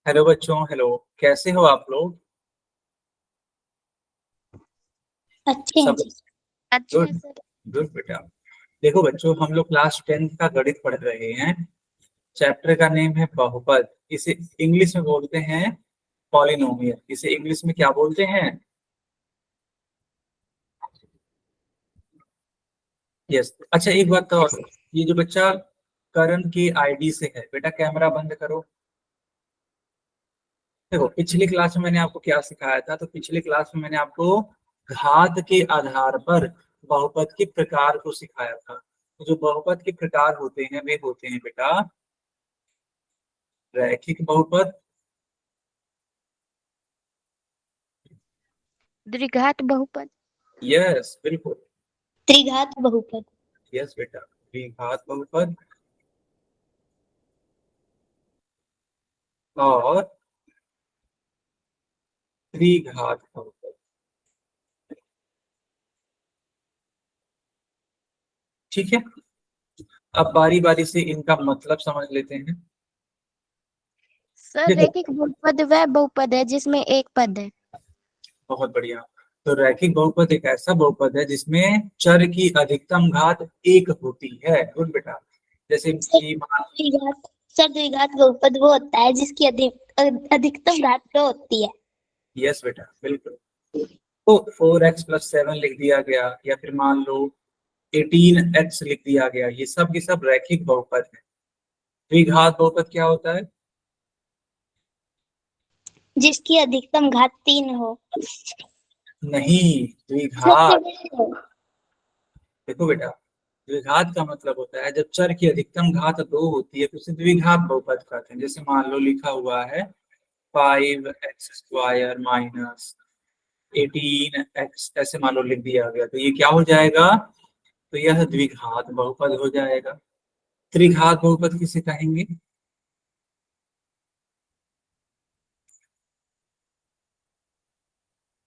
Hello बच्चों, hello. कैसे हो आप लोग? अच्छे हैं सब जी। अच्छे गुड। हैं सर। गुड बेटा। देखो बच्चों, हम लोग क्लास 10th का गणित पढ़ रहे हैं। चैप्टर का नेम है बहुपद। इसे इंग्लिश में बोलते हैं पॉलिनोमियल। इसे इंग्लिश में क्या बोलते हैं? यस। अच्छा, एक बात तो और। ये जो बच्चा करण की आईडी से है, बेटा कैमरा बंद करो। देखो, पिछली क्लास में मैंने आपको क्या सिखाया था? तो पिछली क्लास में मैंने आपको घात के आधार पर बहुपद के प्रकार को सिखाया था। तो जो बहुपद के प्रकार होते हैं वे होते हैं बेटा रैखिक बहुपद, द्विघात बहुपद। यस बिल्कुल, त्रिघात बहुपद। यस बेटा, द्विघात बहुपद और त्रिघात बहुपद। ठीक है। अब बारी बारी से इनका मतलब समझ लेते हैं। सर देखो, रैखिक बहुपद वह बहुपद है जिसमें एक पद है। बहुत बढ़िया। तो रैखिक बहुपद एक ऐसा बहुपद है जिसमें चर की अधिकतम घात एक होती है। गुड बेटा। जैसे सर कि द्विघात सर द्विघात बहुपद वो होता है जिसकी अधिकतम घात दो होती है। यस बेटा बिल्कुल। तो 4x+7 लिख दिया गया, या फिर मान लो 18x लिख दिया गया, ये सब के सब रैखिक बहुपद है। द्विघात बहुपद क्या होता है? जिसकी अधिकतम घात 3 हो। नहीं, सबसे द्विघात। बड़ी हो। देखो बेटा, द्विघात का मतलब होता है जब चर की अधिकतम घात दो होती है तो उसे द्विघात बहुपद कहते हैं। जैसे मान लो लिखा हुआ है 5x² माइनस 18x, ऐसे मान लो लिख दिया गया, तो ये क्या हो जाएगा? तो यह द्विघात बहुपद हो जाएगा। त्रिघात बहुपद किसे कहेंगे?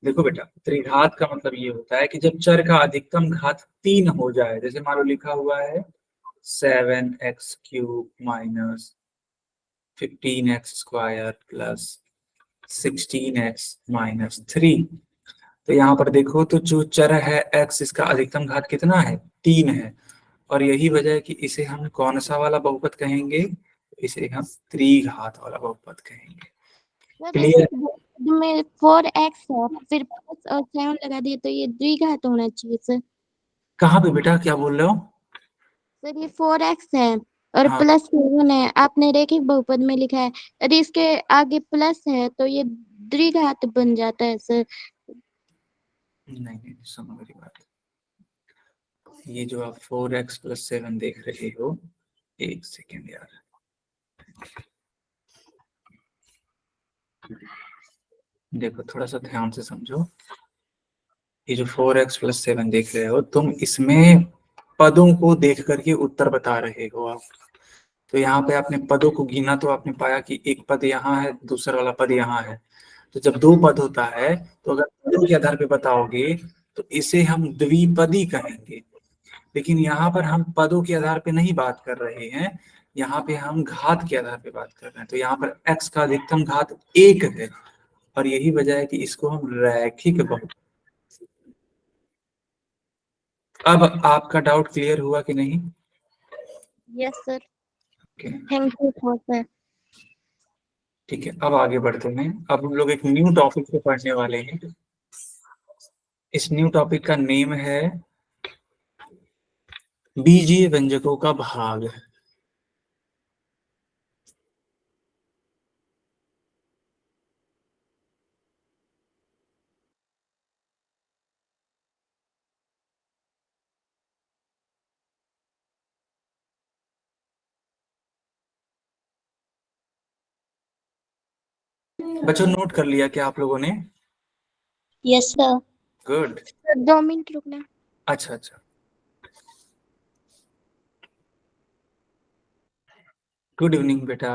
देखो बेटा, त्रिघात का मतलब ये होता है कि जब चर का अधिकतम घात 3 हो जाए। जैसे मान लो लिखा हुआ है 7x³ minus 15x² plus 16x-3। तो यहाँ पर देखो, तो जो चर है x, इसका अधिकतम घात कितना है? 3 है। और यही वजह है कि इसे हम कौन सा वाला बहुपद कहेंगे? इसे हम त्रिघात वाला बहुपद कहेंगे। Sir clear? रैखिक बहुपद में 4x है फिर प्लस और 7 लगा दिए तो ये द्विघात होना चाहिए सर। कहाँ पे बेटा, क्या बोल रहे हो? सर ये 4x है और हाँ, प्लस 7 है, आपने रैखिक बहुपद में लिखा है। यदि इसके आगे प्लस है तो ये द्विघात बन जाता है सर। नहीं नहीं, सुनो मेरी बात। ये जो आप 4x+7 देख रहे हो, एक सेकेंड यार, देखो थोड़ा सा ध्यान से समझो। ये जो 4x+7 देख रहे हो तुम, इसमें पदों को देख करके उत्तर बता रहे हो आप। तो यहाँ पे आपने पदों को गिना तो आपने पाया कि एक पद यहाँ है, दूसरा वाला पद यहाँ है। तो जब दो पद होता है तो अगर पदों के आधार पे बताओगे तो इसे हम द्विपदी कहेंगे। लेकिन यहाँ पर हम पदों के आधार पे नहीं बात कर रहे हैं, यहाँ पे हम घात के आधार पे बात कर रहे हैं। तो यहाँ पर x का अधिकतम घात एक है, और यही वजह है कि इसको हम रैखिक बहु। अब आपका डाउट क्लियर हुआ कि नहीं? Yes sir. Okay, thank you sir. ठीक है। अब आगे बढ़ते हैं। अब हम लोग एक न्यू टॉपिक को पढ़ने वाले हैं। इस न्यू टॉपिक का नेम है बीजीय व्यंजकों का भाग। बच्चों, नोट कर लिया क्या आप लोगों ने? Yes sir. गुड। 2 मिनट रुकना। अच्छा अच्छा। गुड इवनिंग बेटा।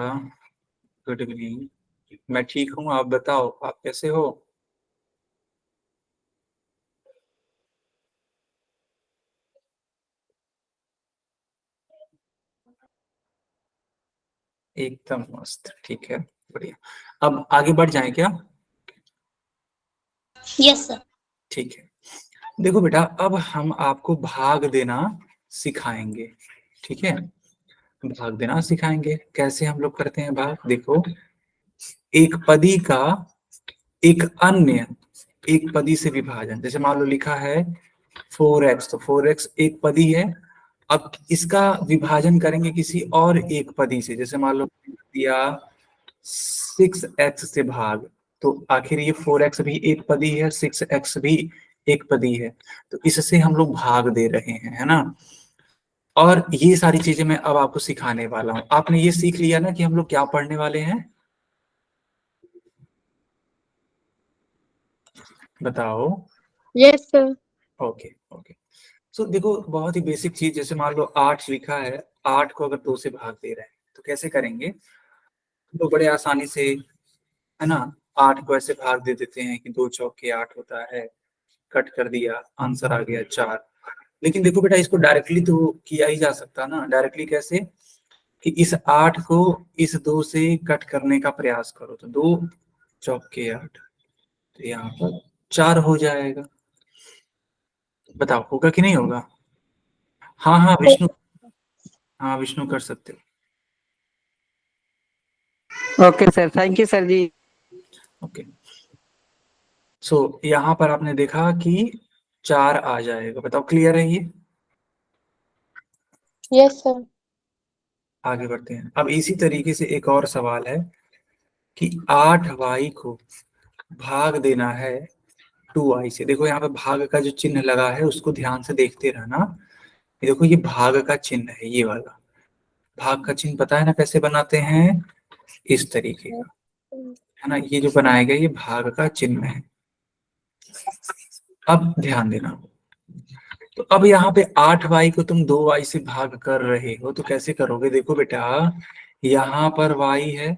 Good evening. मैं ठीक हूँ, आप बताओ आप कैसे हो? एकदम मस्त, ठीक है। बढ़िया। अब आगे बढ़ जाएं क्या? Yes sir. ठीक है। देखो बेटा, अब हम आपको भाग देना सिखाएंगे, ठीक है? भाग देना सिखाएंगे। कैसे हम लोग करते हैं भाग? देखो, एक पदी का एक अन्य एक पदी से विभाजन, जैसे मान लो लिखा है 4x, तो 4x एक पदी है। अब इसका विभाजन करेंगे किसी और एक पदी से, जैसे मान लो दिया 6x से भाग, तो आखिर ये 4x भी एक पदी है, 6x भी एक पदी है, तो इससे हम लोग भाग दे रहे हैं, है ना? और ये सारी चीजें मैं अब आपको सिखाने वाला हूं। आपने ये सीख लिया ना कि हम लोग क्या पढ़ने वाले हैं? बताओ। Yes sir. Okay okay. So देखो, बहुत ही बेसिक चीज, जैसे मान लो 8 लिखा है, 8 को अगर 2 से भाग दे रहे हैं तो कैसे करेंगे? तो बड़े आसानी से, है ना, 8 को ऐसे भाग दे देते हैं कि 2 चौके 8 होता है, कट कर दिया, आंसर आ गया 4। लेकिन देखो बेटा, इसको डायरेक्टली तो किया ही जा सकता ना। डायरेक्टली कैसे? कि इस 8 को इस 2 से कट करने का प्रयास करो, तो 2 चौके 8, तो यहाँ पर 4 हो जाएगा। बताओ होगा कि नहीं होगा? हाँ हाँ विष्णु, हाँ विष्णु कर सकते हो। Okay sir, thank you sir ji. Okay. So यहाँ पर आपने देखा कि 4 आ जाएगा। बताओ क्लियर है ये? Yes sir. आगे बढ़ते हैं। अब इसी तरीके से एक और सवाल है कि 8y को भाग देना है 2y से। देखो यहाँ पे भाग का जो चिन्ह लगा है उसको ध्यान से देखते रहना। ये देखो, ये भाग का चिन्ह है, ये वाला भाग का चिन्ह। पता है ना कैसे बनाते हैं? इस तरीके का, है ना? ये जो बनाया गया ये भाग का चिन्ह है। अब ध्यान देना, तो अब यहाँ पे 8y को तुम 2y से भाग कर रहे हो, तो कैसे करोगे? देखो बेटा, यहाँ पर y है।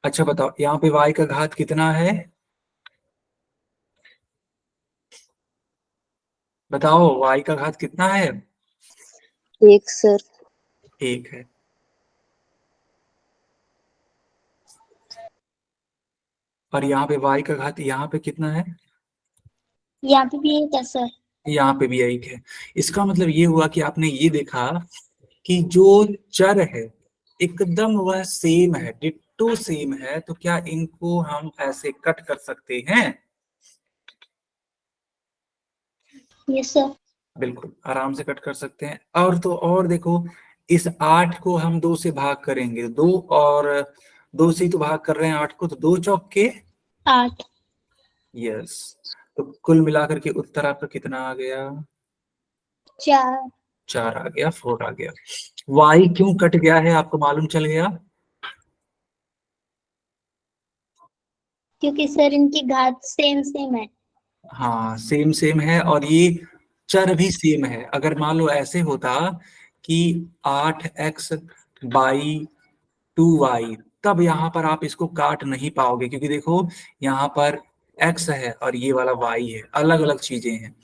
अच्छा बताओ, यहाँ पे y का घात कितना है? बताओ, y का घात कितना है? 1 सर। 1 है। और यहाँ पे y का घात यहाँ पे कितना है? यहाँ पे भी 1 है सर। यहाँ पे भी 1 है। इसका मतलब ये हुआ कि आपने ये देखा कि जो चर है एकदम वह सेम है, डिट्टो सेम है, तो क्या इनको हम ऐसे कट कर सकते हैं? Yes sir. बिल्कुल आराम से कट कर सकते हैं। और तो और देखो, इस 8 को हम 2 से भाग करेंगे, 2 और 2 से ही तो भाग कर रहे हैं 8 को, तो 2 चौके 8। यस। तो कुल मिलाकर के उत्तर आपका कितना आ गया? 4। 4 आ गया, 4 आ गया। वाई क्यों कट गया है आपको मालूम चल गया? क्योंकि सर इनकी घात सेम सेम है। हाँ सेम सेम है, और ये चर भी सेम है। अगर मान लो ऐसे होता कि 8x/2y, तब यहाँ पर आप इसको काट नहीं पाओगे, क्योंकि देखो यहाँ पर x है और ये वाला y है, अलग अलग चीजें हैं।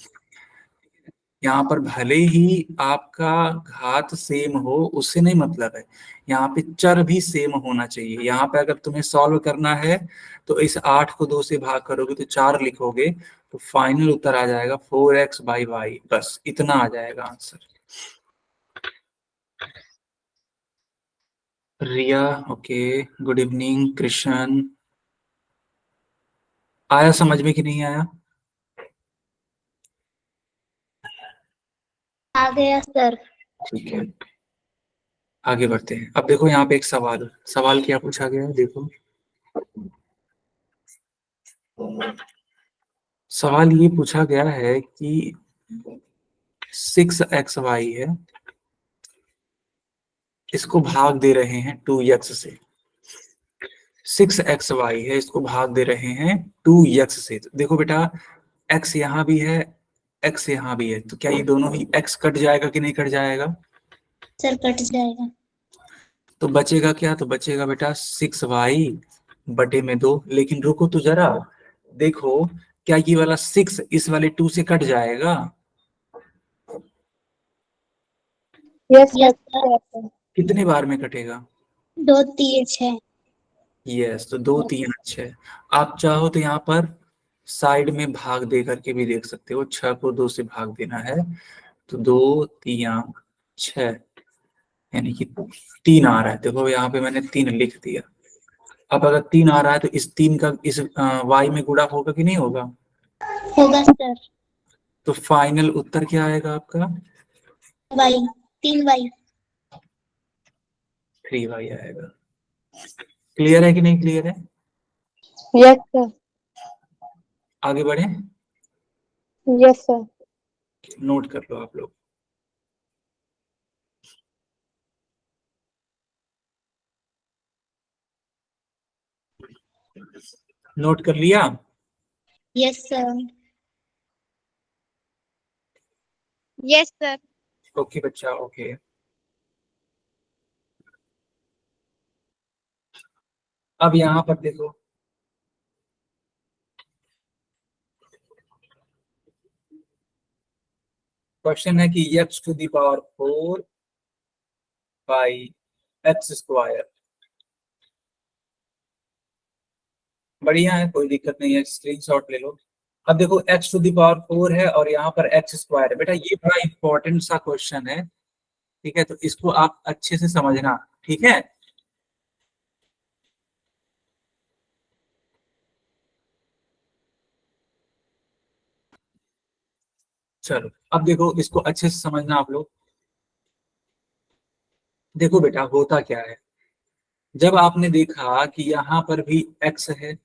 यहाँ पर भले ही आपका घात सेम हो, उससे नहीं मतलब है, यहाँ पे चर भी सेम होना चाहिए। यहाँ पे अगर तुम्हें सॉल्व करना है तो इस 8 को 2 से भाग करोगे तो 4 लिखोगे, तो फाइनल उत्तर आ जाएगा 4x/y। बस इतना आ जाएगा आंसर। रिया ओके, गुड इवनिंग। कृष्ण, आया समझ में कि नहीं आया? आ गया सर। ठीक है, आगे बढ़ते हैं। अब देखो यहाँ पे एक सवाल सवाल क्या पूछा गया है, देखो सवाल ये पूछा गया है कि 6xy है, इसको भाग दे रहे हैं 2x से। 6xy है, इसको भाग दे रहे हैं 2x से। तो देखो बेटा, x यहाँ भी है, x यहाँ भी है, तो क्या ये दोनों ही x कट जाएगा कि नहीं कट जाएगा? सर कट जाएगा। तो बचेगा क्या? तो बचेगा बेटा 6y/2। लेकिन रुको तो जरा, देखो क्या ये वाला 6 इस वाले 2 से कट जाएगा? Yes yes sir. सर। कितने बार में कटेगा? 2 3 6। यस, तो 2 3 6। आप चाहो तो यहाँ पर साइड में भाग दे करके भी देख सकते हो। 6 को 2 से भाग देना है तो 2 3 6, यानी कि 3 आ रहा है। देखो यहाँ पे मैंने 3 लिख दिया। अब अगर 3 आ रहा है तो इस 3 का इस y में गुणा होगा कि नहीं होगा? होगा सर। तो फाइनल उत्तर क्या आएगा आपका? Y, 3y। 3y आएगा। क्लियर है कि नहीं क्लियर है? Yes sir. आगे बढ़े, यस सर। नोट कर लो आप लोग। नोट कर लिया? Yes sir. Yes sir. Okay बच्चा, ओके। अब यहाँ पर देखो, क्वेश्चन है कि x to the power 4 by X square. बढ़िया है, कोई दिक्कत नहीं है, स्क्रीनशॉट ले लो। अब देखो x टू द पावर 4 है और यहाँ पर एक्स स्क्वायर है। बेटा ये बड़ा इंपॉर्टेंट सा क्वेश्चन है, ठीक है? तो इसको आप अच्छे से समझना, ठीक है? चलो अब देखो, इसको अच्छे से समझना आप लोग। देखो बेटा होता क्या है, जब आपने देखा कि यहाँ पर भी x है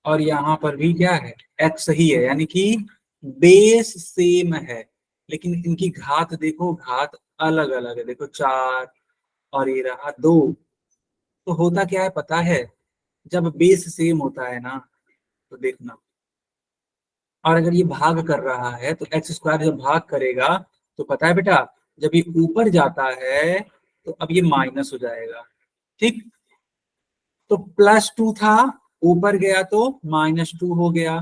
और यहाँ पर भी क्या है, x ही है, यानी कि बेस सेम है, लेकिन इनकी घात देखो, घात अलग अलग है। देखो 4 और ये रहा 2। तो होता क्या है पता है, जब बेस सेम होता है ना, तो देखना, और अगर ये भाग कर रहा है तो एक्स स्क्वायर जब भाग करेगा तो पता है बेटा, जब ये ऊपर जाता है तो अब ये माइनस हो जाएगा, ठीक? तो +2 था, ऊपर गया तो -2 हो गया।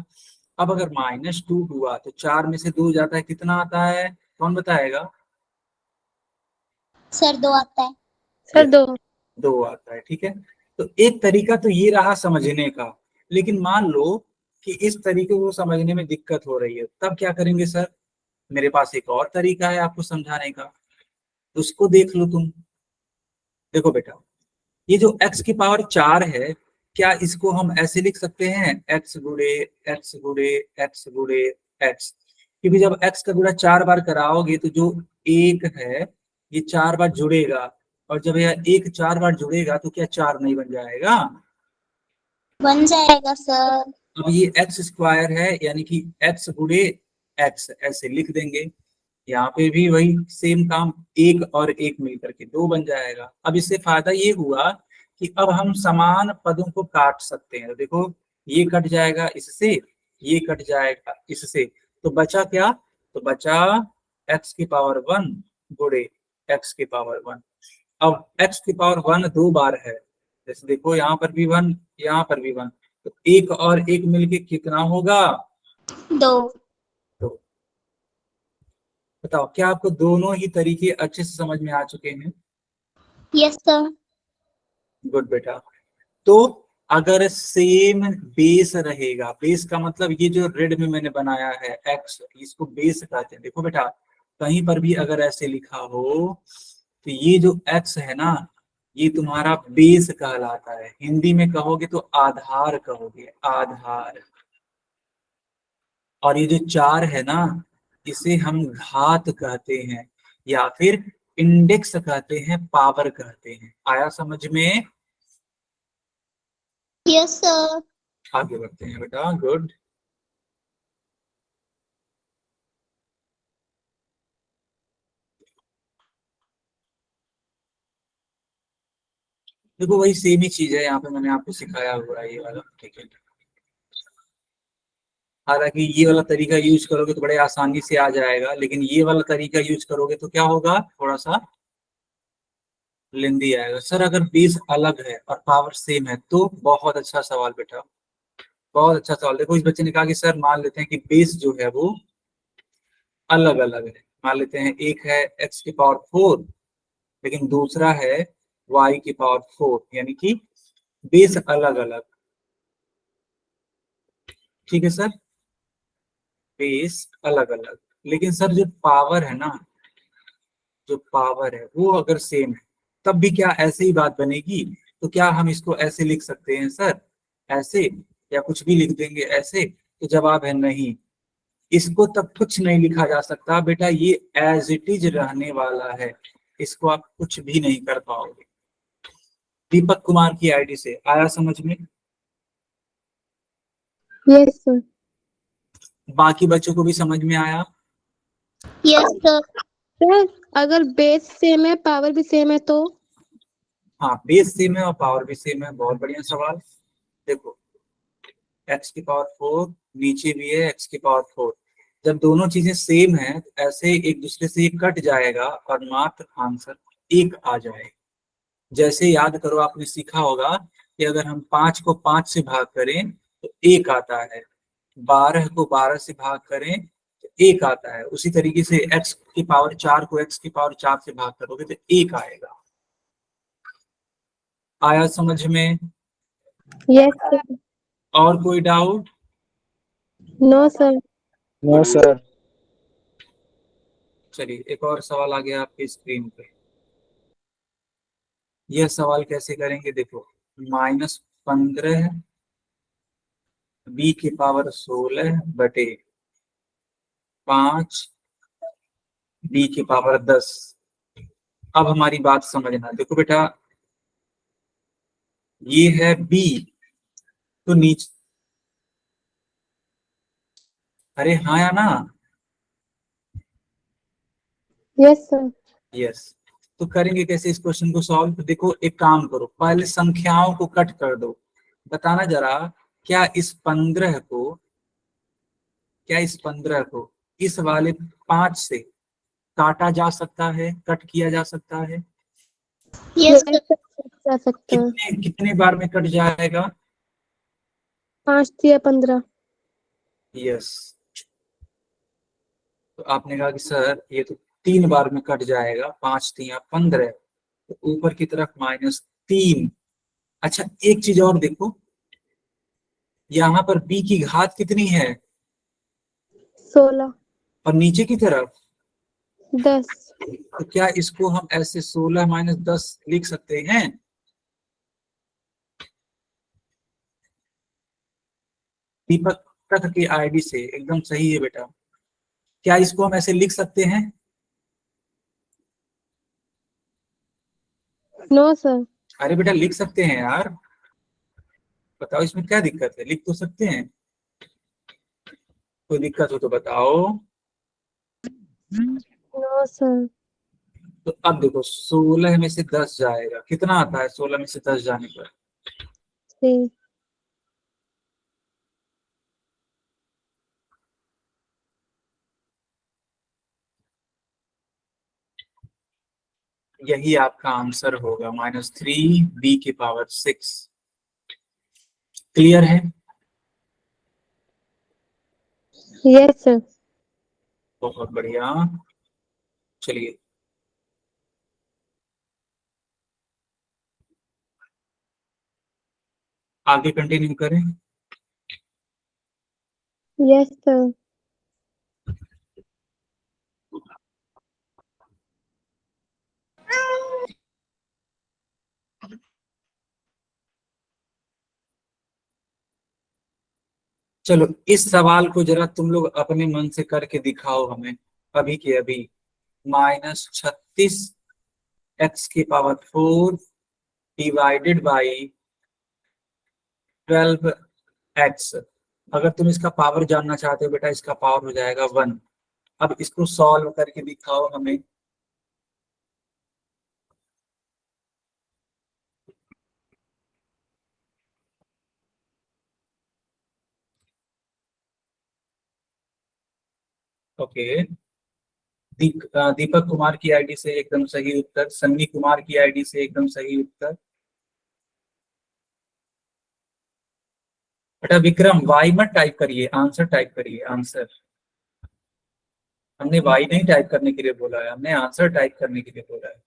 अब अगर -2 हुआ तो 4 में से 2 जाता है, कितना आता है? कौन बताएगा? सर 2 आता है। सर 2। 2 आता है, ठीक है? तो एक तरीका तो ये रहा समझने का, लेकिन मान लो कि इस तरीके को समझने में दिक्कत हो रही है, तब क्या करेंगे सर? मेरे पास एक और तरीका है आपको समझाने का, उसको देख लो तुम। देखो बेटा, ये जो x की पावर 4 है, क्या इसको हम ऐसे लिख सकते हैं, x गुणे x गुणे x गुणे x? क्योंकि जब x का गुणा 4 बार कराओगे तो जो 1 है ये 4 बार जुड़ेगा, और जब यह 1 4 बार जुड़ेगा तो क्या 4 नहीं बन जाएगा? बन जाएगा सर। अब ये एक्स स्क्वायर है, यानी कि x गुणे x ऐसे लिख देंगे। यहाँ पे भी वही सेम काम, 1 और 1 मिलकर के 2 बन जाएगा। अब इससे फायदा ये हुआ कि अब हम समान पदों को काट सकते हैं। तो देखो ये कट जाएगा इससे, ये कट जाएगा इससे, तो बचा क्या? तो बचा x की पावर 1 गुणे x की पावर 1। अब x की पावर 1 2 बार है, जैसे देखो यहाँ पर भी 1, यहाँ पर भी 1, तो 1 और 1 मिलके कितना होगा? 2। तो बताओ, क्या आपको दोनों ही तरीके अच्छे से समझ में आ चुके हैं? Yes sir. गुड बेटा। तो अगर सेम बेस रहेगा, बेस का मतलब ये जो रेड में मैंने बनाया है x, इसको बेस कहते हैं। देखो बेटा, कहीं पर भी अगर ऐसे लिखा हो तो ये जो x है ना, ये तुम्हारा बेस कहलाता है। हिंदी में कहोगे तो आधार कहोगे, आधार। और ये जो 4 है ना, इसे हम घात कहते हैं, या फिर इंडेक्स कहते हैं, पावर कहते हैं। आया समझ में? Yes sir. आगे बढ़ते हैं बेटा, गुड। देखो वही सेम ही चीज है, यहाँ पे मैंने आपको सिखाया हुआ है ये वाला, ठीक है? हालांकि ये वाला तरीका यूज करोगे तो बड़े आसानी से आ जाएगा, लेकिन ये वाला तरीका यूज करोगे तो क्या होगा, थोड़ा सा लेंदी आएगा। सर अगर बेस अलग है और पावर सेम है तो? बहुत अच्छा सवाल बेटा, बहुत अच्छा सवाल। देखो इस बच्चे ने कहा कि सर मान लेते हैं कि बेस जो है वो अलग अलग है। मान लेते हैं एक है x की पावर 4, लेकिन दूसरा है y की पावर 4, यानी कि बेस अलग अलग। ठीक है सर, बेस अलग अलग, लेकिन सर जो पावर है ना, जो पावर है वो अगर सेम है तब भी क्या ऐसे ही बात बनेगी? तो क्या हम इसको ऐसे लिख सकते हैं सर, ऐसे, या कुछ भी लिख देंगे ऐसे? तो जवाब है नहीं, इसको तब कुछ नहीं लिखा जा सकता बेटा, ये एज इट इज रहने वाला है, इसको आप कुछ भी नहीं कर पाओगे। दीपक कुमार की आईडी से आया समझ में? Yes sir. बाकी बच्चों को भी समझ में आया? Yes sir. सर अगर बेस सेम है पावर भी सेम है तो? हाँ, बेस सेम है और पावर भी सेम है, बहुत बढ़िया सवाल। देखो, x की पावर 4 नीचे भी है, x की पावर 4, जब दोनों चीजें सेम है तो ऐसे एक दूसरे से ये कट जाएगा और मात्र आंसर एक आ जाएगा। जैसे याद करो, आपने सीखा होगा कि अगर हम 5 को 5 से भाग करें तो एक आता है, 12 को 12 से भाग करें तो एक आता है, उसी तरीके से x की पावर 4 को x की पावर 4 से भाग करोगे तो एक आएगा। आया समझ में? Yes sir. और कोई doubt? No sir. No sir. चलिए, एक और सवाल आ गया आपकी स्क्रीन पे। यह सवाल कैसे करेंगे, देखो, -15 b की पावर 16 बटे 5 b की पावर 10। अब हमारी बात समझना, देखो बेटा, ये है b, तो नीचे, अरे हाँ या ना? Yes sir. यस। तो करेंगे कैसे इस क्वेश्चन को सॉल्व? तो देखो, एक काम करो, पहले संख्याओं को कट कर दो। बताना जरा, क्या इस 15 को, क्या इस 15 को इस वाले 5 से काटा जा सकता है, कट किया जा सकता है? Yes yes sir. सर जा सकता है। कितने कितने बार में कट जाएगा? 5 या 15। यस। तो आपने कहा कि सर ये तो 3 बार में कट जाएगा, 5 3 15, तो ऊपर की तरफ -3। अच्छा, एक चीज और देखो, यहाँ पर b की घात कितनी है 16। और नीचे की तरफ? 10। तो क्या इसको हम ऐसे 16 - 10 लिख सकते हैं? दीपक तक की आईडी से एकदम सही है बेटा, क्या इसको हम ऐसे लिख सकते हैं? No sir. अरे बेटा, लिख सकते हैं यार, बताओ इसमें क्या दिक्कत है, लिख तो सकते हैं। कोई दिक्कत हो तो बताओ। No sir. तो अब देखो, 16 में से 10 जाएगा, कितना आता है 16 में से 10 जाने पर? 6। यही आपका आंसर होगा, -3 b की पावर 6। क्लियर है? Yes sir. बहुत बढ़िया। चलिए, आगे कंटिन्यू करें। Yes sir. चलो, इस सवाल को जरा तुम लोग अपने मन से करके दिखाओ हमें, अभी के अभी। -36 x की पावर 4 डिवाइडेड बाई 12x। अगर तुम इसका पावर जानना चाहते हो बेटा, इसका पावर हो जाएगा 1। अब इसको सॉल्व करके दिखाओ हमें। ओके, दीपक कुमार की आईडी से एकदम सही उत्तर, सन्नी कुमार की आईडी से एकदम सही उत्तर। बेटा विक्रम, वाई मत टाइप करिए, आंसर टाइप करिए, आंसर। हमने वाई नहीं टाइप करने के लिए बोला है, हमने आंसर टाइप करने के लिए बोला है।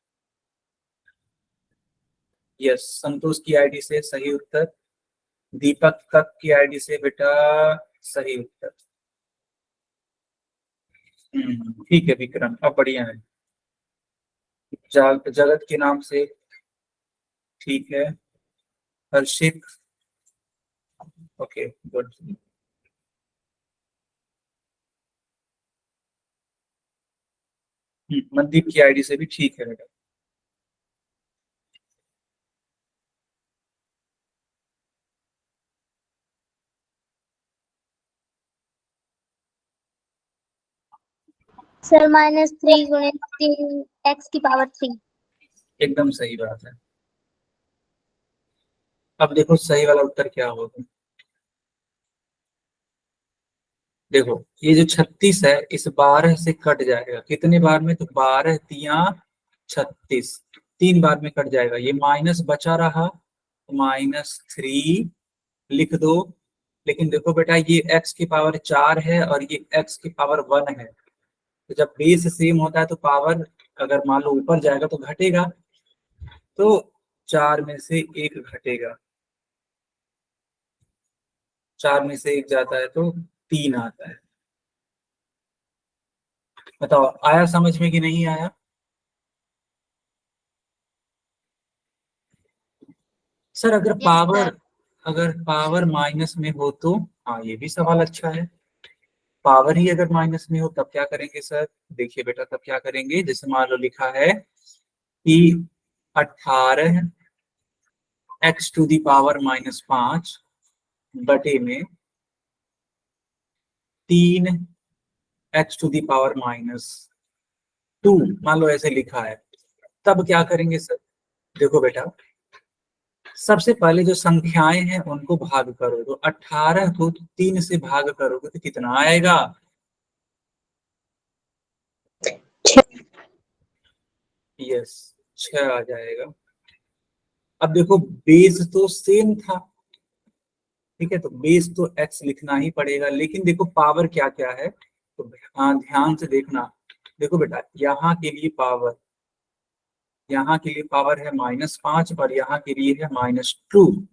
यस, संतोष की आईडी से सही उत्तर। दीपक तक की आईडी से बेटा सही उत्तर। ठीक है विक्रम, अब बढ़िया है। जगत के नाम से ठीक है। हर्षित, ओके गुड। मनदीप की आईडी से भी ठीक है बेटा। सर -3 गुणित 3 x की पावर 3। एकदम सही बात है। अब देखो सही वाला उत्तर क्या होगा। देखो ये जो 36 है इस 12 से कट जाएगा कितने बार में, तो 12 तिया 36, 3 बार में कट जाएगा। ये माइनस बचा रहा, -3 लिख दो। लेकिन देखो बेटा ये x की पावर 4 है और ये x की पावर 1 है, तो जब बेस सेम होता है तो पावर अगर मान लो ऊपर जाएगा तो घटेगा, तो 4 में से 1 घटेगा, 4 में से 1 जाता है तो 3 आता है। बताओ आया समझ में कि नहीं आया। सर अगर पावर माइनस में हो तो, हाँ ये भी सवाल अच्छा है। पावर ही अगर माइनस में हो तब क्या करेंगे सर। देखिए बेटा तब क्या करेंगे, जैसे मान लो लिखा है कि 18 x⁻⁵ बटे में 3 x⁻², मान लो ऐसे लिखा है। तब क्या करेंगे सर। देखो बेटा सबसे पहले जो संख्याएं हैं उनको भाग करो, तो 18 को 3 से भाग करोगे तो कितना आएगा। 6। यस 6 आ जाएगा। अब देखो बेस तो सेम था, ठीक है, तो बेस तो x लिखना ही पड़ेगा, लेकिन देखो पावर क्या क्या है, तो ध्यान से देखना। देखो बेटा यहाँ के लिए पावर है -5 और यहाँ के लिए है -2।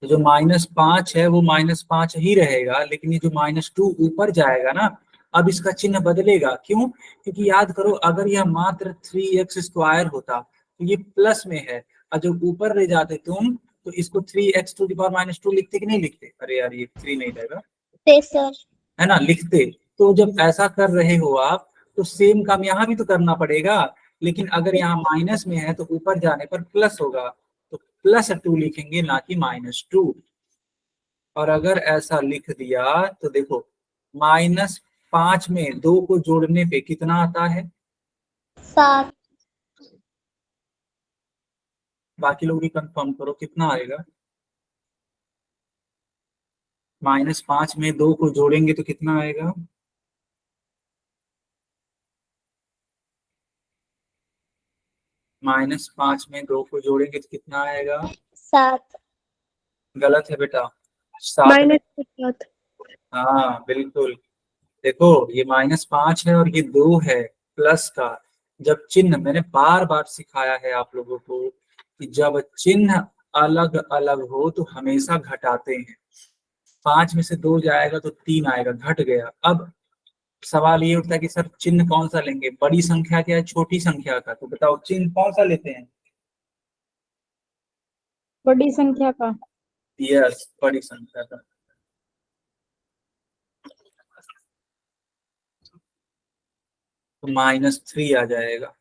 तो जो -5 है वो -5 ही रहेगा, लेकिन ये जो -2 ऊपर जाएगा ना, अब इसका चिन्ह बदलेगा। क्यों, क्योंकि याद करो अगर यह मात्र 3x² होता तो ये प्लस में है, और जब ऊपर ले जाते तुम तो इसको 3x⁻², लिखते कि नहीं लिखते। अरे यार ये 3 नहीं रहेगा, सर है ना, लिखते। तो जब ऐसा कर रहे हो आप तो सेम काम यहाँ भी तो करना पड़ेगा, लेकिन अगर यहाँ माइनस में है तो ऊपर जाने पर प्लस होगा, तो +2 लिखेंगे ना कि -2। और अगर ऐसा लिख दिया तो देखो -5 में 2 को जोड़ने पे कितना आता है। 7। बाकी लोग भी कंफर्म करो कितना आएगा। -5 में 2 को जोड़ेंगे तो कितना आएगा। -5 में 2 को जोड़ेंगे तो कितना आएगा। 7। गलत है बेटा, 7 नहीं। -7। हाँ बिल्कुल। देखो ये -5 है और ये 2 है प्लस का। जब चिन्ह, मैंने बार बार सिखाया है आप लोगों को कि जब चिन्ह अलग अलग हो तो हमेशा घटाते हैं। 5 में से 2 जाएगा तो 3 आएगा, घट गया। अब सवाल ये उठता है कि सर चिन्ह कौन सा लेंगे, बड़ी संख्या का या छोटी संख्या का, तो बताओ चिन्ह कौन सा लेते हैं। बड़ी संख्या का। यस बड़ी संख्या का। तो -3 आ जाएगा।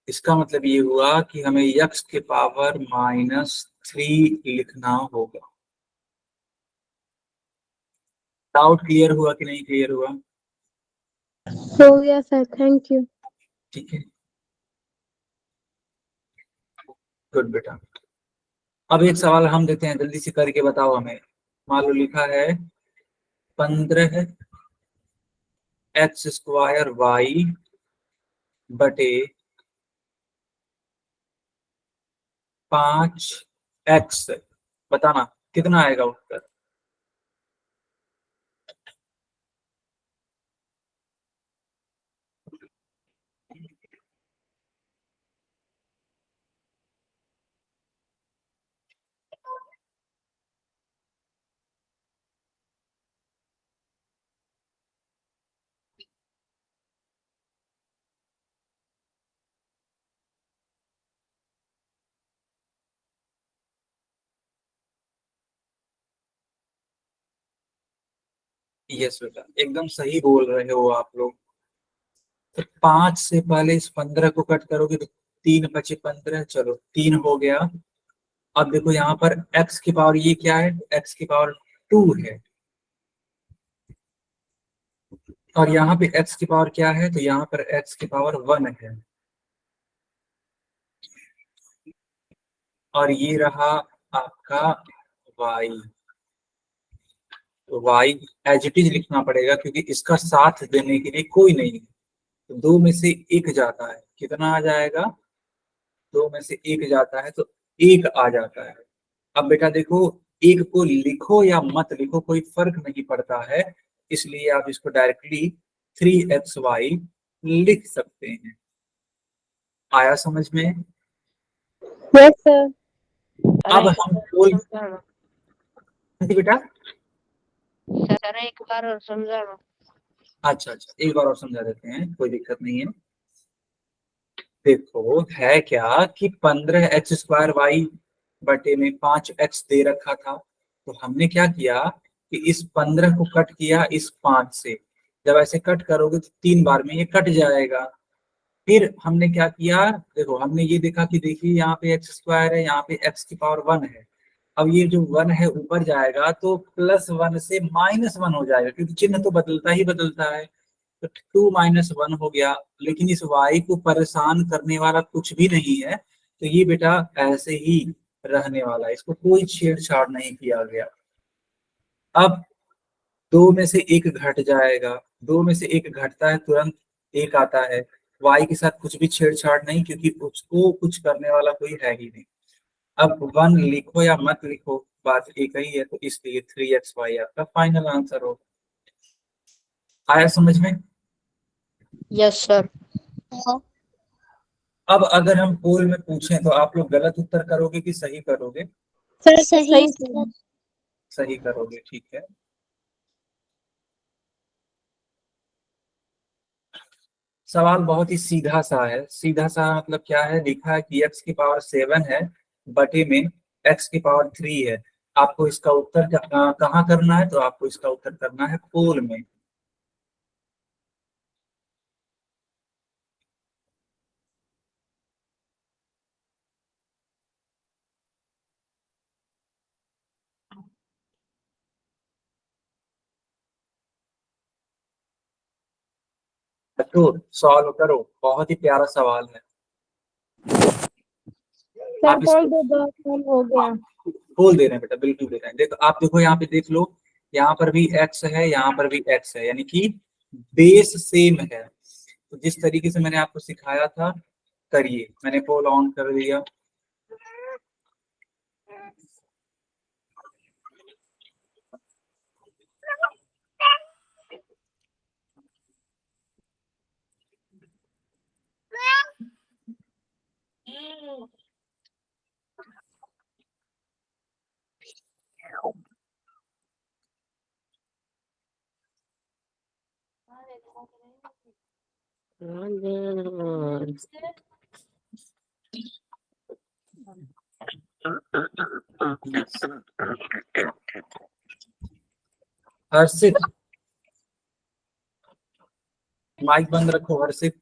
इसका मतलब ये हुआ कि हमें x के पावर -3 लिखना होगा। डाउट क्लियर हुआ कि नहीं क्लियर हुआ। हो गया सर, थैंक यू। ठीक है गुड बेटा। अब एक सवाल हम देते हैं, जल्दी से करके बताओ हमें। मान लो लिखा है 15x² बटे 5x, बताना कितना आएगा उत्तर। यस बेटा, एकदम सही बोल रहे हो आप लोग। तो 5 से पहले इस 15 को कट करोगे तो 3 बचे 15, चलो 3 हो गया। अब देखो यहाँ पर x की पावर ये क्या है, x की पावर 2 है, और यहाँ पे x की पावर क्या है, तो यहाँ पर x की पावर 1 है। और ये रहा आपका y। तो y एज इट इज लिखना पड़ेगा क्योंकि इसका साथ देने के लिए कोई नहीं है। तो 2 में से 1 जाता है, कितना आ जाएगा, 2 में से 1 जाता है तो 1 आ जाता है। अब बेटा देखो, 1 को लिखो या मत लिखो कोई फर्क नहीं पड़ता है, इसलिए आप इसको डायरेक्टली 3xy लिख सकते हैं। आया समझ में? Yes sir. अब हम बोल बेटा, सर एक बार और समझाना। अच्छा अच्छा, एक बार और समझा देते हैं, कोई दिक्कत नहीं है। देखो है क्या कि 15x² बटे में 5x दे रखा था, तो हमने क्या किया कि इस 15 को कट किया इस 5 से। जब ऐसे कट करोगे तो 3 बार में ये कट जाएगा। फिर हमने क्या किया, देखो हमने ये देखा कि देखिए यहाँ पे x² है, यहाँ पे x की पावर 1 है। अब ये जो 1 है ऊपर जाएगा तो +1 से -1 हो जाएगा, क्योंकि चिन्ह तो बदलता ही बदलता है। तो 2 - 1 हो गया, लेकिन इस y को परेशान करने वाला कुछ भी नहीं है, तो ये बेटा ऐसे ही रहने वाला है, इसको कोई छेड़छाड़ नहीं किया गया। अब 2 में से 1 घट जाएगा, 2 में से 1 घटता है तुरंत 1 आता है। y के साथ कुछ भी छेड़छाड़ नहीं, क्योंकि उसको कुछ करने वाला कोई है ही नहीं। अब 1 लिखो या मत लिखो, बात एक ही है, तो इसलिए 3xy आपका फाइनल आंसर हो। आया समझ में? Yes sir. अब अगर हम पोल में पूछें तो आप लोग गलत उत्तर करोगे कि सही करोगे? सर सही सर। सही करोगे, ठीक है। सवाल बहुत ही सीधा सा है। सीधा सा मतलब क्या है, लिखा है कि x की पावर 7 है बटे में x की पावर 3 है। आपको इसका उत्तर कहाँ करना है, तो आपको इसका उत्तर करना है पोल में। तो सॉल्व करो, बहुत ही प्यारा सवाल है। सर आप बोल इसको दो, 2 हो गया। बोल दे रहे हैं बेटा, बिल्कुल दे रहे हैं। देखो आप देखो यहाँ पे देख लो, यहाँ पर भी x है, यहाँ पर भी x है, यानी कि बेस सेम है। तो जिस तरीके से मैंने आपको सिखाया था करिए। मैंने पोल ऑन कर दिया। हर्षित, माइक बंद रखो हर्षित।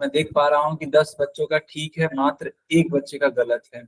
मैं देख पा रहा हूँ कि 10 बच्चों का ठीक है, मात्र 1 बच्चे का गलत है।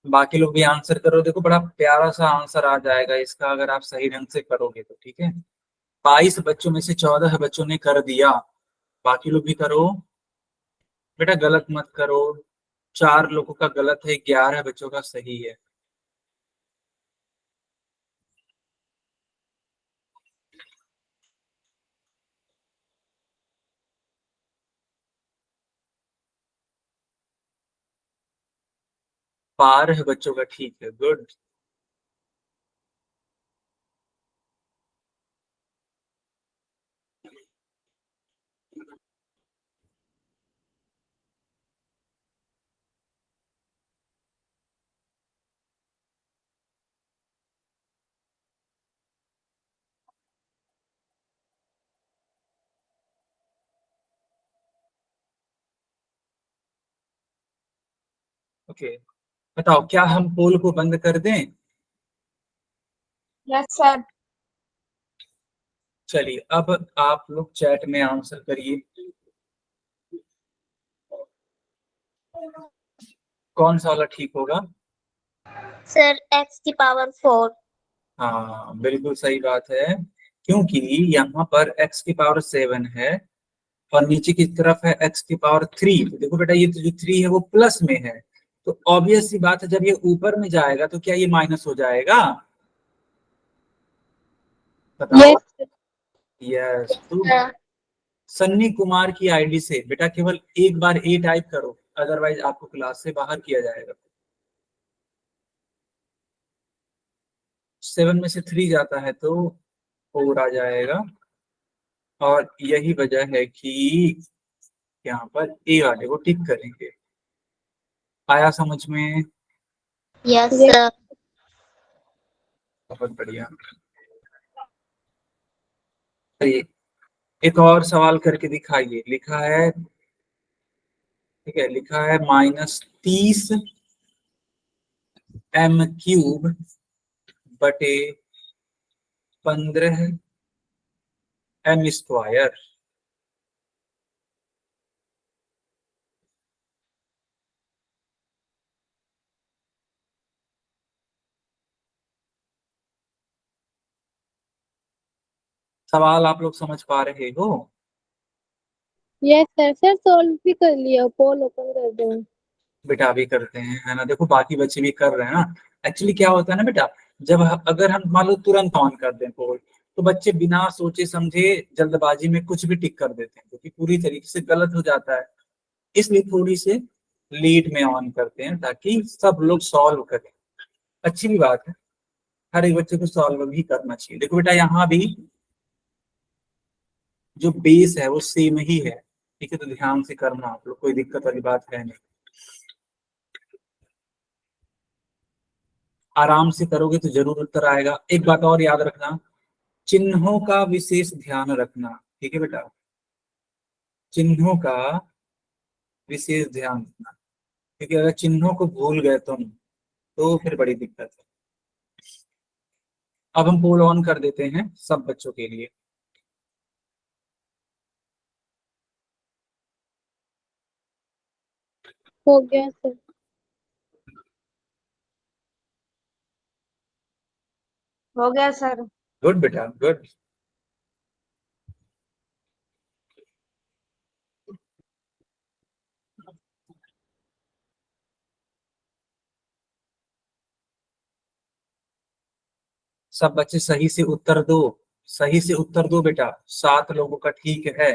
बाकी लोग भी आंसर करो, देखो बड़ा प्यारा सा आंसर आ जाएगा इसका अगर आप सही ढंग से करोगे तो, ठीक है। 22 बच्चों में से 14 बच्चों ने कर दिया, बाकी लोग भी करो बेटा, गलत मत करो। 4 लोगों का गलत है, 11 बच्चों का सही है। पार है बच्चों का, ठीक है, गुड। ओके, बताओ क्या हम पोल को बंद कर दें? Yes sir. चलिए अब आप लोग चैट में आंसर करिए, कौन सा वाला ठीक होगा? सर x की पावर 4। हाँ बिल्कुल सही बात है, क्योंकि यहाँ पर x की पावर 7 है और नीचे की तरफ है x की पावर 3। तो देखो बेटा, ये तो जो 3 है वो प्लस में है, तो ऑब्वियस सी बात है जब ये ऊपर में जाएगा तो क्या ये माइनस हो जाएगा? बताओ। यस यस, तो सन्नी कुमार की आईडी से बेटा केवल एक बार ए टाइप करो, अदरवाइज आपको क्लास से बाहर किया जाएगा। 7 में से 3 जाता है तो 4 आ जाएगा, और यही वजह है कि यहाँ पर ए वाले को टिक करेंगे। आया समझ में? Yes yes sir. बहुत बढ़िया। चलिए एक और सवाल करके दिखाइए। लिखा है, ठीक है, लिखा है -30m³ बटे 15m²। सवाल आप लोग समझ पा रहे हो? Yes sir. सर सॉल्व भी कर लिया, पोल ओपन कर दो। बेटा अभी करते हैं, है ना, देखो बाकी बच्चे भी कर रहे हैं ना। एक्चुअली क्या होता है ना बेटा, जब अगर हम मान लो तुरंत ऑन कर दें पोल, तो बच्चे बिना सोचे समझे जल्दबाजी में कुछ भी टिक कर देते हैं, जो कि पूरी तरीके से गलत हो जाता है। इसलिए थोड़ी से लेट में ऑन करते हैं ताकि सब लोग सॉल्व करें। अच्छी भी बात है, हर एक बच्चे को सॉल्व भी करना चाहिए। देखो बेटा यहाँ भी जो बेस है वो सेम ही है, ठीक है, तो ध्यान से करना आप लोग, कोई दिक्कत वाली बात है नहीं। आराम से करोगे तो जरूर उत्तर आएगा। एक बात और याद रखना, चिन्हों का विशेष ध्यान रखना, ठीक है बेटा, चिन्हों का विशेष ध्यान रखना, क्योंकि अगर चिन्हों को भूल गए तुम तो फिर बड़ी दिक्कत है। अब हम पोल ऑन कर देते हैं सब बच्चों के लिए। हो गया सर। हो गया सर। गुड बेटा, गुड। सब बच्चे सही से उत्तर दो, सही से उत्तर दो बेटा, 7 लोगों का ठीक है।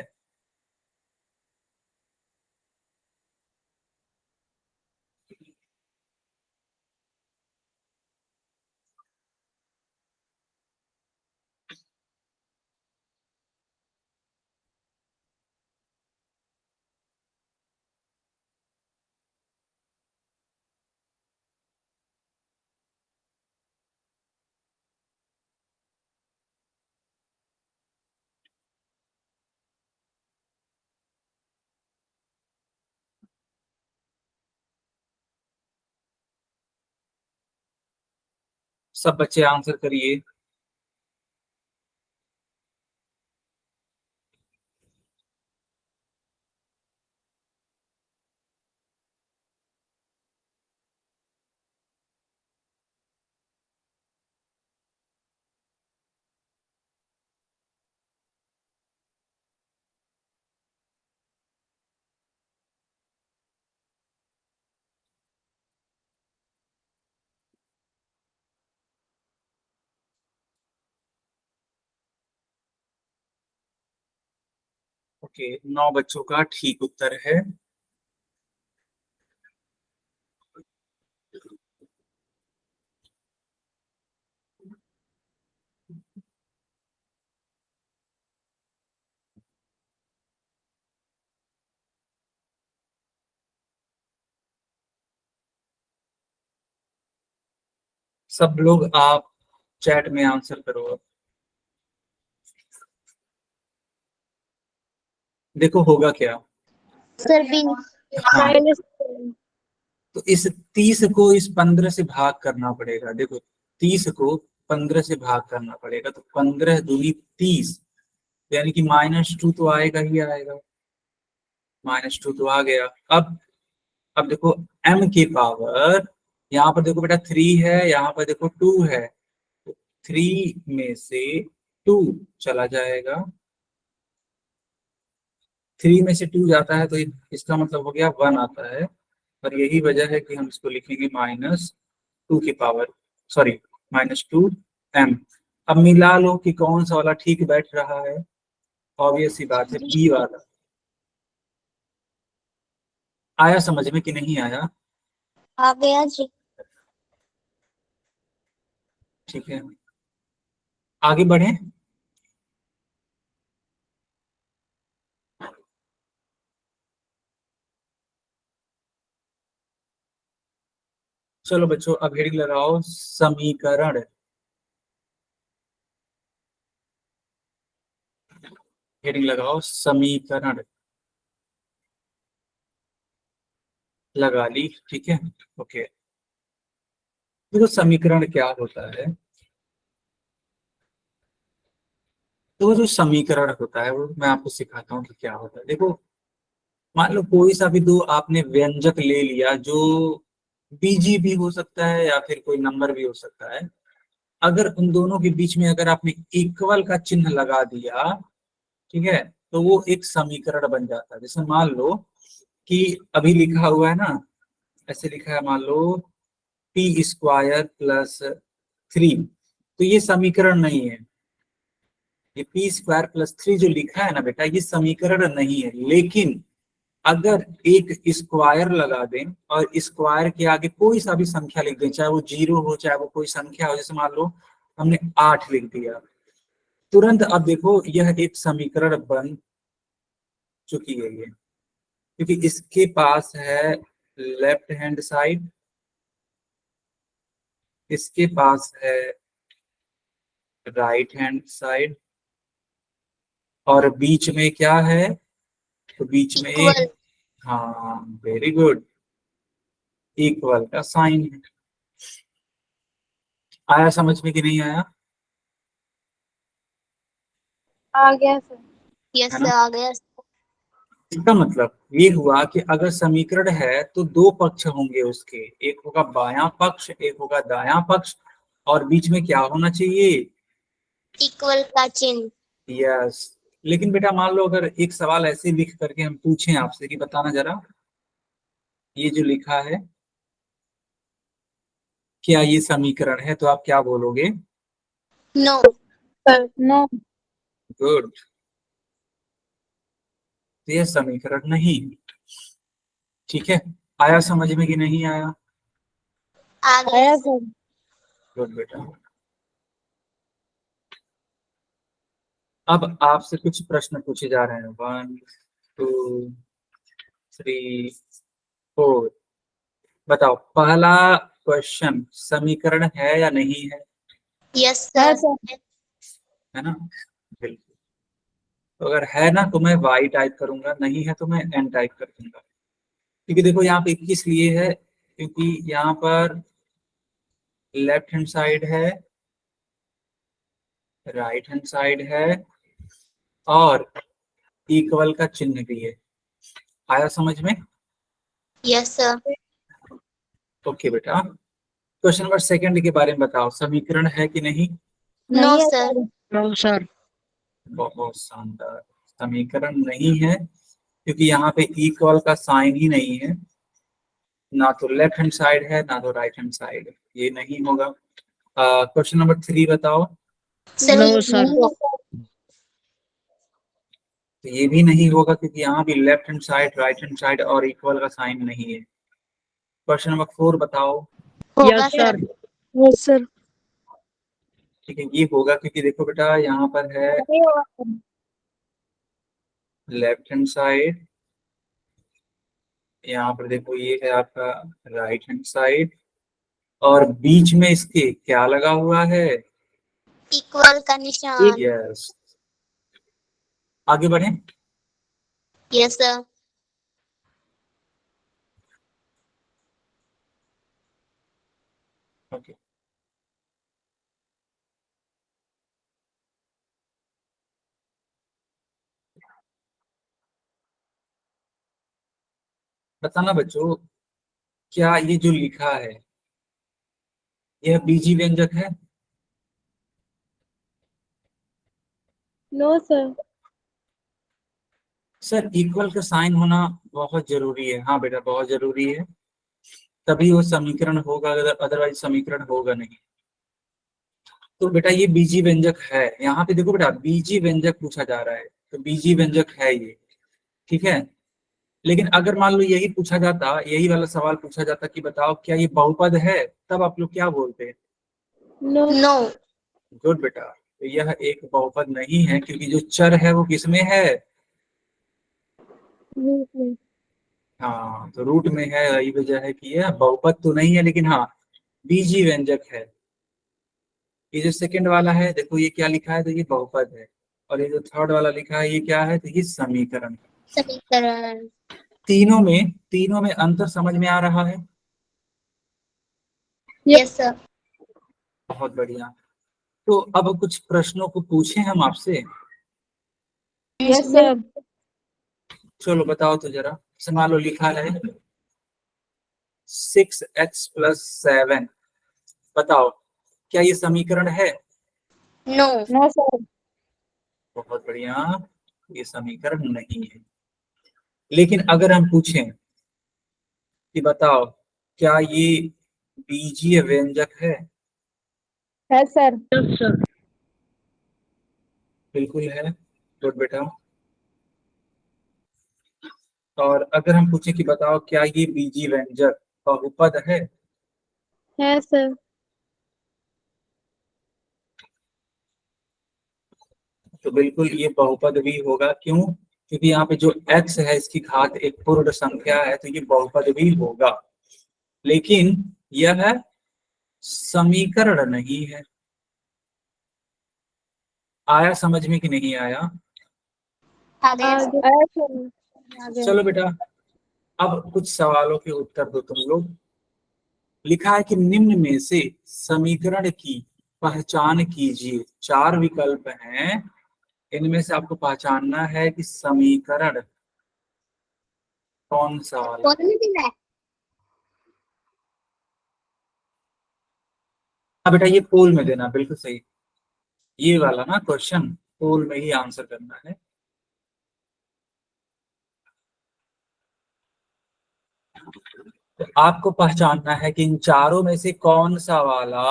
सब बच्चे आंसर करिए। ओके, 9 बच्चों का ठीक उत्तर है। सब लोग आप चैट में आंसर करो अब। देखो होगा क्या। Sir B. हाँ, -7 तो इस 30 को इस 15 से भाग करना पड़ेगा। देखो 30 को 15 से भाग करना पड़ेगा, तो 15 दूनी 30, यानी कि -2 तो आएगा ही आएगा। -2 तो आ गया। अब देखो m की पावर, यहाँ पर देखो बेटा 3 है, यहाँ पर देखो 2 है, तो 3 में से 2 चला जाएगा। 3 में से 2 जाता है तो इसका मतलब हो गया 1 आता है, और यही वजह है कि हम इसको लिखेंगे -2 की पावर, सॉरी -2m। अब मिला लो कि कौन सा वाला ठीक बैठ रहा है। ऑब्वियस सी बात है, बी वाला। आया समझ में कि नहीं आया? आ गया जी। ठीक है, आगे बढ़े। चलो बच्चों, अब हेडिंग लगाओ समीकरण। हेडिंग लगाओ समीकरण। लगा ली, ठीक है, ओके। देखो समीकरण क्या होता है। तो वो जो समीकरण होता है वो मैं आपको सिखाता हूँ कि क्या होता है। देखो मान लो कोई सा भी दो आपने व्यंजक ले लिया, जो बीजी भी हो सकता है या फिर कोई नंबर भी हो सकता है। अगर उन दोनों के बीच में अगर आपने इक्वल का चिन्ह लगा दिया, ठीक है, तो वो एक समीकरण बन जाता है। जैसे मान लो कि अभी लिखा हुआ है ना, ऐसे लिखा है, मान लो p² + 3, तो ये समीकरण नहीं है। ये p² + 3 जो लिखा है ना बेटा, ये समीकरण नहीं है। लेकिन अगर एक स्क्वायर लगा दें और स्क्वायर के आगे कोई सा भी संख्या लिख दें, चाहे वो 0 हो चाहे वो कोई संख्या हो, जैसे मान लो हमने 8 लिख दिया, तुरंत अब देखो यह एक समीकरण बन चुकी है ये, क्योंकि इसके पास है लेफ्ट हैंड साइड, इसके पास है राइट हैंड साइड, और बीच में क्या है, तो बीच में एक, इक्वल। हाँ वेरी गुड, इक्वल का साइन है। आया समझ में कि नहीं आया? आ गया सर। यस है सर, ना? आ गया। इसका मतलब ये हुआ कि अगर समीकरण है तो दो पक्ष होंगे उसके, एक होगा बायां पक्ष, एक होगा दायां पक्ष, और बीच में क्या होना चाहिए? इक्वल का चिन्ह। यस। लेकिन बेटा मान लो अगर एक सवाल ऐसे लिख करके हम पूछें आपसे कि बताना जरा, ये जो लिखा है क्या ये समीकरण है, तो आप क्या बोलोगे? नो। Sir no. गुड, तो ये समीकरण नहीं। ठीक है, आया समझ में कि नहीं आया? आ गया आया सर। सर। गुड बेटा। अब आपसे कुछ प्रश्न पूछे जा रहे हैं। 1 2 3 4। बताओ पहला क्वेश्चन समीकरण है या नहीं है? यस है सर। सर। है ना? बिल्कुल। तो अगर है ना तो मैं y टाइप करूंगा, नहीं है तो मैं n टाइप कर दूंगा। क्योंकि देखो यहाँ पे 21 लिए है, क्योंकि यहाँ पर लेफ्ट हैंड साइड है, राइट हैंड साइड है, और इक्वल का चिन्ह भी है। आया समझ में? Yes sir. ओके बेटा, क्वेश्चन नंबर सेकंड के बारे में बताओ, समीकरण है कि नहीं? नो नहीं है सर। सर। No sir. बहुत शानदार, समीकरण नहीं है, क्योंकि यहाँ पे इक्वल का साइन ही नहीं है। ना तो लेफ्ट हैंड साइड है ना तो राइट हैंड साइड है, ये नहीं होगा। क्वेश्चन नंबर 3 बताओ। सर नो ये सर। नहीं है सर। तो ये भी नहीं होगा क्योंकि यहाँ भी left hand side, right hand side और इक्वल का साइन नहीं है। क्वेश्चन नंबर 4 बताओ। होगा yes sir. Sir. Yes sir. ठीक है, ये होगा क्योंकि देखो बेटा यहाँ पर है नहीं होगा सर। लेफ्ट हैंड साइड, यहाँ पर देखो ये है आपका राइट हैंड साइड, और बीच में इसके क्या लगा हुआ है? इक्वल का निशान। यस। आगे बढ़े। Yes sir. ओके, बताना बच्चों, क्या ये जो लिखा है यह बीजी व्यंजक है? No sir. सर इक्वल का साइन होना बहुत जरूरी है। हाँ बेटा, बहुत जरूरी है, तभी वो समीकरण होगा, अदरवाइज समीकरण होगा नहीं। तो बेटा ये बीजी व्यंजक है। यहाँ पे देखो बेटा, बीजी व्यंजक पूछा जा रहा है, तो बीजी व्यंजक है ये। ठीक है, लेकिन अगर मान लो यही पूछा जाता, यही वाला सवाल पूछा जाता कि बताओ क्या ये बहुपद है, तब आप लोग क्या बोलते? नो। नो। गुड बेटा, तो यह एक बहुपद नहीं है क्योंकि जो चर है वो किसमें है? हाँ, तो रूट में है, यही वजह है कि यह बहुपद तो नहीं है, लेकिन हाँ बीजी व्यंजक है। ये जो सेकंड वाला है देखो, ये क्या लिखा है, तो ये बहुपद है। और ये जो थर्ड वाला लिखा है ये क्या है, तो ये समीकरण है। समीकरण। तीनों में अंतर समझ में आ रहा है? Yes sir. बहुत बढ़िया। तो अब कुछ प्रश्नों को पूछे हम आपसे। Yes sir. चलो बताओ तो जरा। जैसे मान लो लिखा है 6x+7, बताओ क्या ये समीकरण है? नो। No sir. बहुत बढ़िया, ये समीकरण नहीं है। लेकिन अगर हम पूछें कि बताओ क्या ये बीजीय व्यंजक है? है सर। Yes sir. बिल्कुल है। गुड बेटा। और अगर हम पूछें कि बताओ क्या ये बीजी व्यंजक बहुपद है? है सर। तो बिल्कुल ये बहुपद भी होगा। क्यों? क्योंकि यहाँ पे जो x है इसकी घात एक पूर्ण संख्या है, तो ये बहुपद भी होगा। लेकिन यह है समीकरण नहीं है। आया समझ में कि नहीं आया? आ गया सर। आगे आया सर। आगे। चलो बेटा, अब कुछ सवालों के उत्तर दो तुम लोग। लिखा है कि निम्न में से समीकरण की पहचान कीजिए। 4 विकल्प हैं, इनमें से आपको पहचानना है कि समीकरण कौन सा वाला कौन है। में दिया है? हाँ बेटा, ये पोल में देना बिल्कुल सही। ये वाला ना क्वेश्चन पोल में ही आंसर करना है। तो आपको पहचानना है कि इन चारों में से कौन सा वाला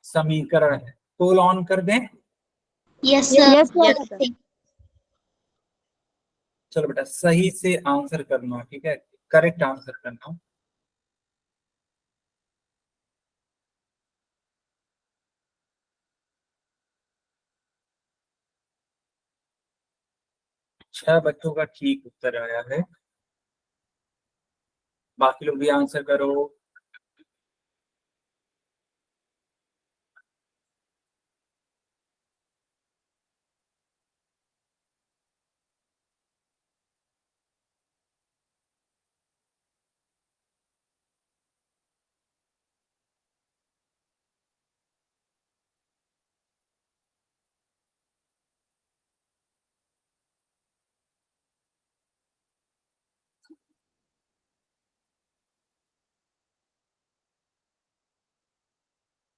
समीकरण है। पोल ऑन कर दें। Yes sir. Yes yes sir. Sir. चलो बेटा, सही से आंसर करना, ठीक है, करेक्ट आंसर करना। छह बच्चों का ठीक उत्तर आया है, बाकी लोग भी आंसर करो।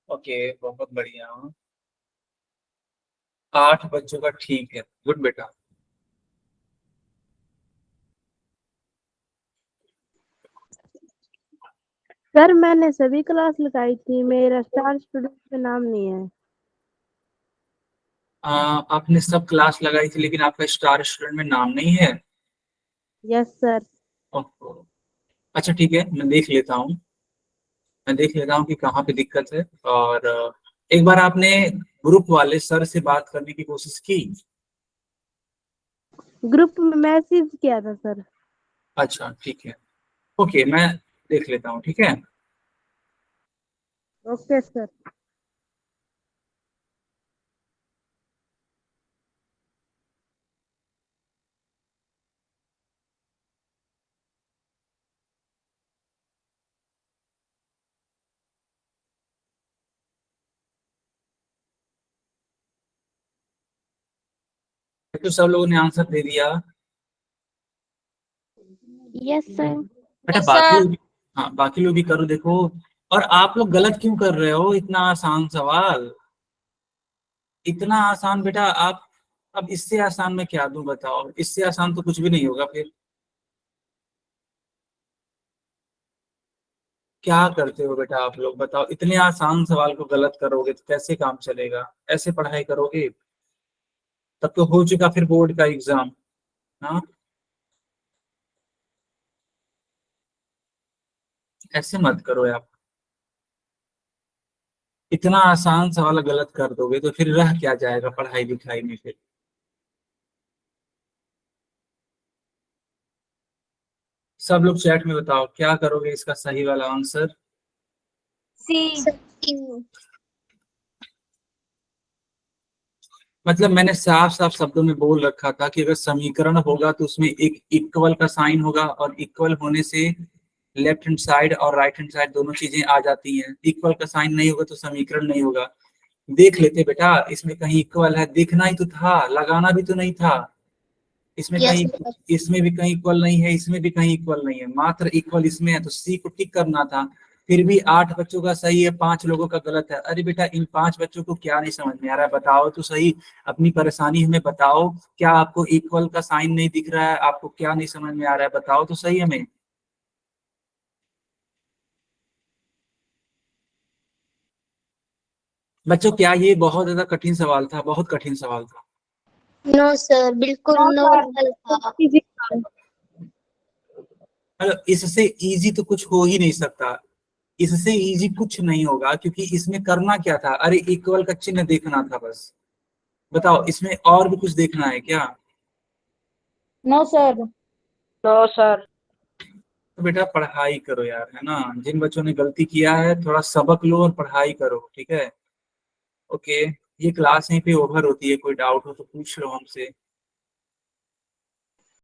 ओके, बहुत बढ़िया। 8 बच्चों का ठीक है। गुड बेटा। सर मैंने सभी क्लास लगाई थी, मेरा स्टार स्टूडेंट में नाम नहीं है। आपने सब क्लास लगाई थी लेकिन आपका स्टार स्टूडेंट में नाम नहीं है। Yes sir. ओहो। अच्छा ठीक है, मैं देख लेता हूँ, मैं देख लेता हूँ कि कहाँ पे दिक्कत है। और एक बार आपने ग्रुप वाले सर से बात करने की कोशिश की? ग्रुप में मैसेज किया था सर। अच्छा ठीक है, ओके, मैं देख लेता हूँ, ठीक है। Okay sir. तो सब लोगों ने आंसर दे दिया। Yes sir. बेटा बाकी लोग भी, हाँ बाकी लोग भी करो देखो। और आप लोग गलत क्यों कर रहे हो? इतना आसान सवाल, इतना आसान बेटा आप, अब इससे आसान मैं क्या दूं बताओ? इससे आसान तो कुछ भी नहीं होगा फिर। क्या करते हो बेटा आप लोग बताओ? इतने आसान सवाल को गलत करोगे तो कैसे काम चलेगा? ऐसे पढ़ाई करोगे तब तो हो चुका फिर बोर्ड का एग्जाम। हाँ, ऐसे मत करो आप। इतना आसान सवाल गलत कर दोगे तो फिर रह क्या जाएगा पढ़ाई लिखाई में फिर? सब लोग चैट में बताओ क्या करोगे इसका सही वाला आंसर। सी। मतलब मैंने साफ साफ शब्दों में बोल रखा था कि अगर समीकरण होगा तो उसमें एक इक्वल का साइन होगा, और इक्वल होने से लेफ्ट हैंड साइड और राइट हैंड साइड दोनों चीजें आ जाती हैं। इक्वल का साइन नहीं होगा तो समीकरण नहीं होगा। देख लेते बेटा, इसमें कहीं इक्वल है, देखना ही तो था, लगाना भी तो नहीं था। इसमें यस कहीं, इसमें भी कहीं इक्वल नहीं है, इसमें भी कहीं इक्वल नहीं है, मात्र इक्वल इसमें है, तो सी को टिक करना था। फिर भी 8 बच्चों का सही है, 5 लोगों का गलत है। अरे बेटा इन 5 बच्चों को क्या नहीं समझ में आ रहा है बताओ तो सही, अपनी परेशानी हमें बताओ। क्या आपको इक्वल का साइन नहीं दिख रहा है? आपको क्या नहीं समझ में आ रहा है बताओ तो सही हमें। बच्चों क्या ये बहुत ज्यादा कठिन सवाल था? बहुत कठिन सवाल था। नो सर, बिल्कुल नॉर्मल था। मतलब इससे इजी तो कुछ हो ही नहीं सकता, इससे इजी कुछ नहीं होगा, क्योंकि इसमें करना क्या था? अरे इक्वल का चिन्ह देखना था बस। बताओ इसमें और भी कुछ देखना है क्या? No sir. No sir. तो बेटा पढ़ाई करो यार, है ना। जिन बच्चों ने गलती किया है थोड़ा सबक लो और पढ़ाई करो, ठीक है। ओके, ये क्लास यहीं पे ओवर होती है, कोई डाउट हो तो पूछ लो हमसे।